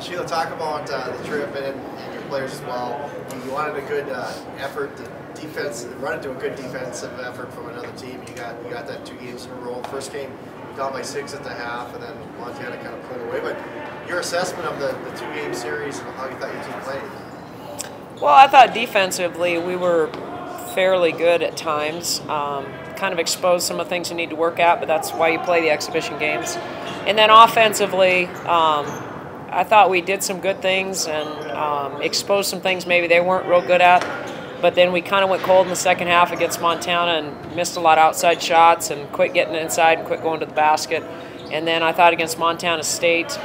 Sheila, talk about the trip and your players as well. You wanted a good effort, defense, run into a good defensive effort from another team. You got that 2 games in a row. First game down by 6 at the half, and then Montana kind of pulled away. But your assessment of the 2-game series and how you thought your team played? Well, I thought defensively we were fairly good at times. Kind of exposed some of the things you need to work at, but that's why you play the exhibition games. And then offensively, I thought we did some good things and exposed some things maybe they weren't real good at. But then we kind of went cold in the second half against Montana and missed a lot of outside shots and quit getting inside and quit going to the basket. And then I thought against Montana State,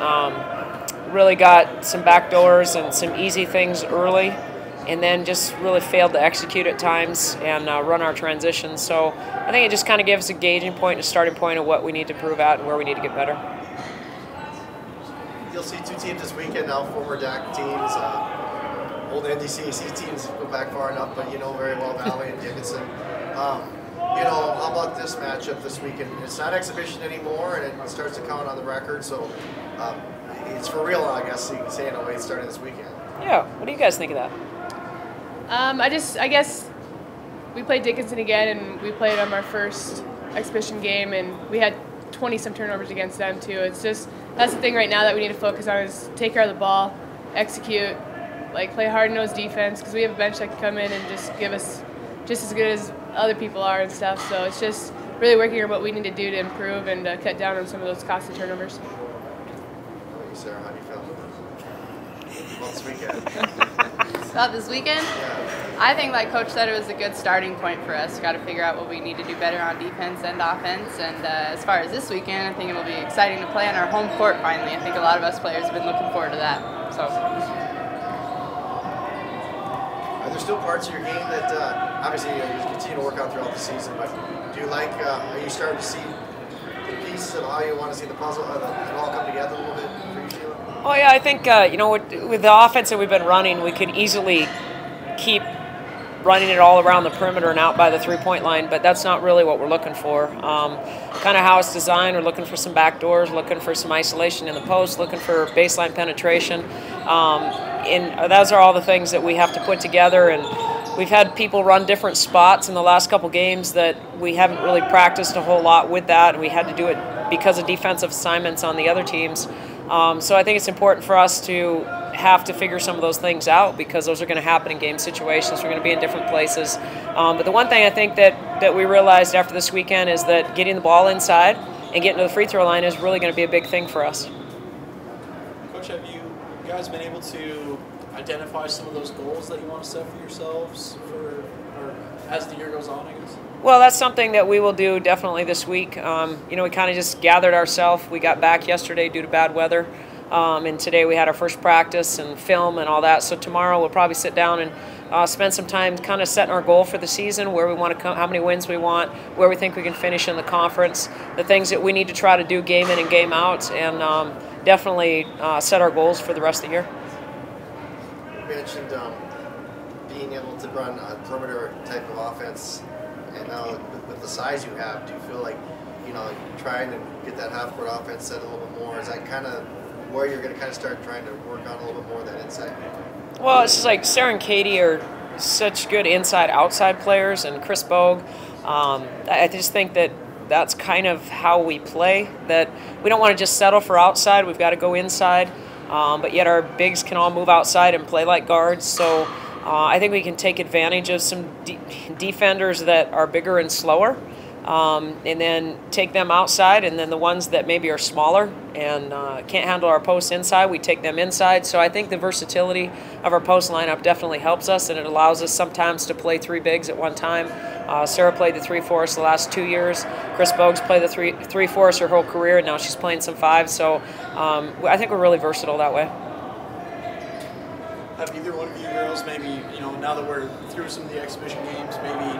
really got some backdoors and some easy things early, and then just really failed to execute at times and run our transitions. So I think it just kind of gives a gauging point, a starting point of what we need to prove out and where we need to get better. You'll see 2 teams this weekend now, former DAC teams, old NDCAC teams go back far enough, but you know very well Valley and Dickinson. You know, how about this matchup this weekend? It's not exhibition anymore, and it starts to count on the record, so it's for real, I guess you can say in a way, starting this weekend. Yeah, what do you guys think of that? I guess we played Dickinson again, and we played them our first exhibition game, and we had 20-some turnovers against them too. It's just, that's the thing right now that we need to focus on is take care of the ball, execute, like play hard-nosed defense, because we have a bench that can come in and just give us just as good as other people are and stuff. So it's just really working on what we need to do to improve and cut down on some of those costly turnovers. Sarah, how do you feel about this weekend? About this weekend? Yeah. I think, like Coach said, it was a good starting point for us. Got to figure out what we need to do better on defense and offense. And as far as this weekend, I think it'll be exciting to play on our home court finally. I think a lot of us players have been looking forward to that. So. Are there still parts of your game that obviously you continue to work on throughout the season, but do you like, are you starting to see the pieces of how you want to see the puzzle, it all come together a little bit for you, Sheila? Oh yeah, I think you know, with the offense that we've been running, we could easily keep running it all around the perimeter and out by the 3-point line, but that's not really what we're looking for. Kind of how it's designed, we're looking for some back doors, looking for some isolation in the post, looking for baseline penetration. And those are all the things that we have to put together, and we've had people run different spots in the last couple games that we haven't really practiced a whole lot with that, and we had to do it because of defensive assignments on the other teams. So I think it's important for us to have to figure some of those things out, because those are going to happen in game situations. We're going to be in different places. But the one thing I think that we realized after this weekend is that getting the ball inside and getting to the free throw line is really going to be a big thing for us. Coach, have you guys been able to identify some of those goals that you want to set for yourselves or as the year goes on, I guess? Well, that's something that we will do definitely this week. You know, we kind of just gathered ourselves. We got back yesterday due to bad weather, and today we had our first practice and film and all that. So tomorrow we'll probably sit down and spend some time kind of setting our goal for the season, where we want to come, how many wins we want, where we think we can finish in the conference, the things that we need to try to do game in and game out, and definitely set our goals for the rest of the year. You mentioned being able to run a perimeter type of offense, and now with the size you have, do you feel like, you know, trying to get that half-court offense set a little bit more? Is that kind of where you're going to kind of start trying to work on a little bit more of that inside? Well, it's just like Sarah and Katie are such good inside-outside players, and Chris Bogue. I just think that that's kind of how we play, that we don't want to just settle for outside. We've got to go inside, but yet our bigs can all move outside and play like guards. So I think we can take advantage of some defenders that are bigger and slower, and then take them outside, and then the ones that maybe are smaller and can't handle our post inside, we take them inside. So I think the versatility of our post lineup definitely helps us, and it allows us sometimes to play 3 bigs at one time. Sarah played the 3 for us the last 2 years. Chris Bogue's played the 3 for us her whole career, and now she's playing some 5. So I think we're really versatile that way. Have either one of you girls maybe, you know, now that we're through some of the exhibition games, maybe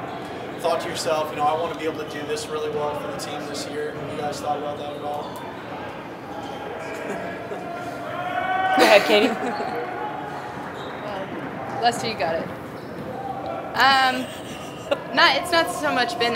thought to yourself, you know, I want to be able to do this really well for the team this year? Have you guys thought about that at all? Go ahead, Katie. Well, Lester, you got it. It's not so much been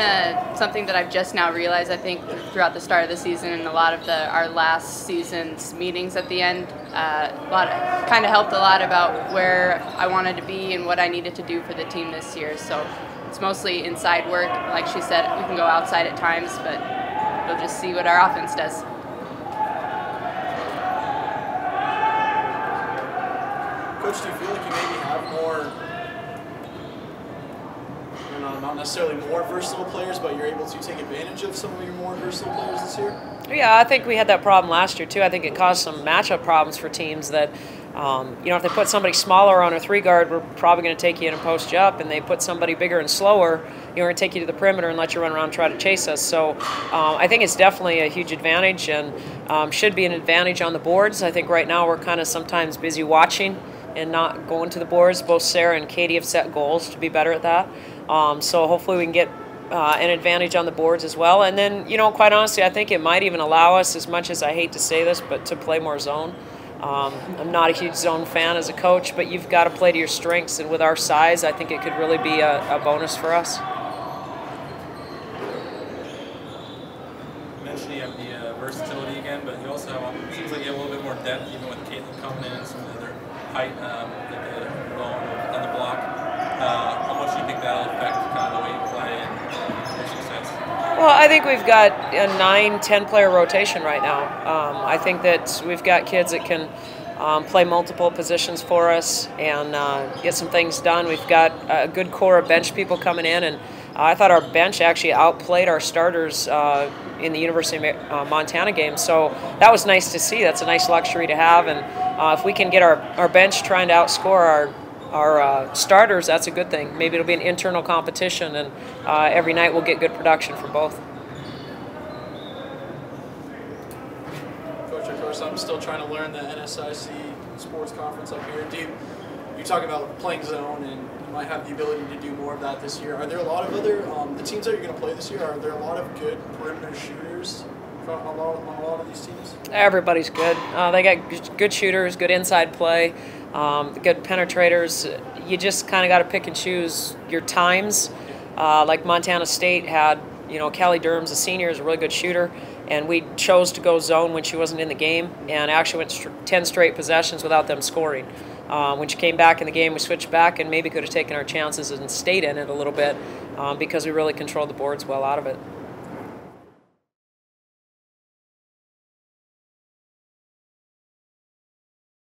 something that I've just now realized. I think throughout the start of the season and a lot of our last season's meetings at the end, kind of helped a lot about where I wanted to be and what I needed to do for the team this year. So it's mostly inside work. Like she said, we can go outside at times, but we'll just see what our offense does. Coach, do you feel like you maybe have more, not necessarily more versatile players, but you're able to take advantage of some of your more versatile players this year? Yeah, I think we had that problem last year too. I think it caused some matchup problems for teams that, if they put somebody smaller on a 3-guard, we're probably going to take you in and post you up, and they put somebody bigger and slower, we're going to take you to the perimeter and let you run around and try to chase us. So I think it's definitely a huge advantage, and should be an advantage on the boards. I think right now we're kind of sometimes busy watching and not going to the boards. Both Sarah and Katie have set goals to be better at that. So hopefully we can get an advantage on the boards as well. And then, quite honestly, I think it might even allow us, as much as I hate to say this, but to play more zone. I'm not a huge zone fan as a coach, but you've got to play to your strengths. And with our size, I think it could really be a bonus for us. You mentioned you have the versatility again, but you also have, it seems like you have a little bit more depth, even with Caitlin coming in and some of the other height on the block. How much do you think that'll affect kind of the way you play and your success? Well, I think we've got a 9-10 player rotation right now. I think that we've got kids that can play multiple positions for us and get some things done. We've got a good core of bench people coming in, and I thought our bench actually outplayed our starters in the University of Montana game. So that was nice to see. That's a nice luxury to have, and if we can get our bench trying to outscore our starters, that's a good thing. Maybe it'll be an internal competition, and every night we'll get good production from both. Coach, of course, I'm still trying to learn the NSIC sports conference up here. You talk about playing zone, and you might have the ability to do more of that this year. Are there a lot of other, the teams that you're going to play this year, are there a lot of good perimeter shooters on a lot of these teams? Everybody's good. They got good shooters, good inside play, good penetrators. You just kind of got to pick and choose your times. Like Montana State had, Callie Durham's a senior, is a really good shooter, and we chose to go zone when she wasn't in the game, and actually went 10 straight possessions without them scoring. When she came back in the game, we switched back and maybe could have taken our chances and stayed in it a little bit because we really controlled the boards well out of it.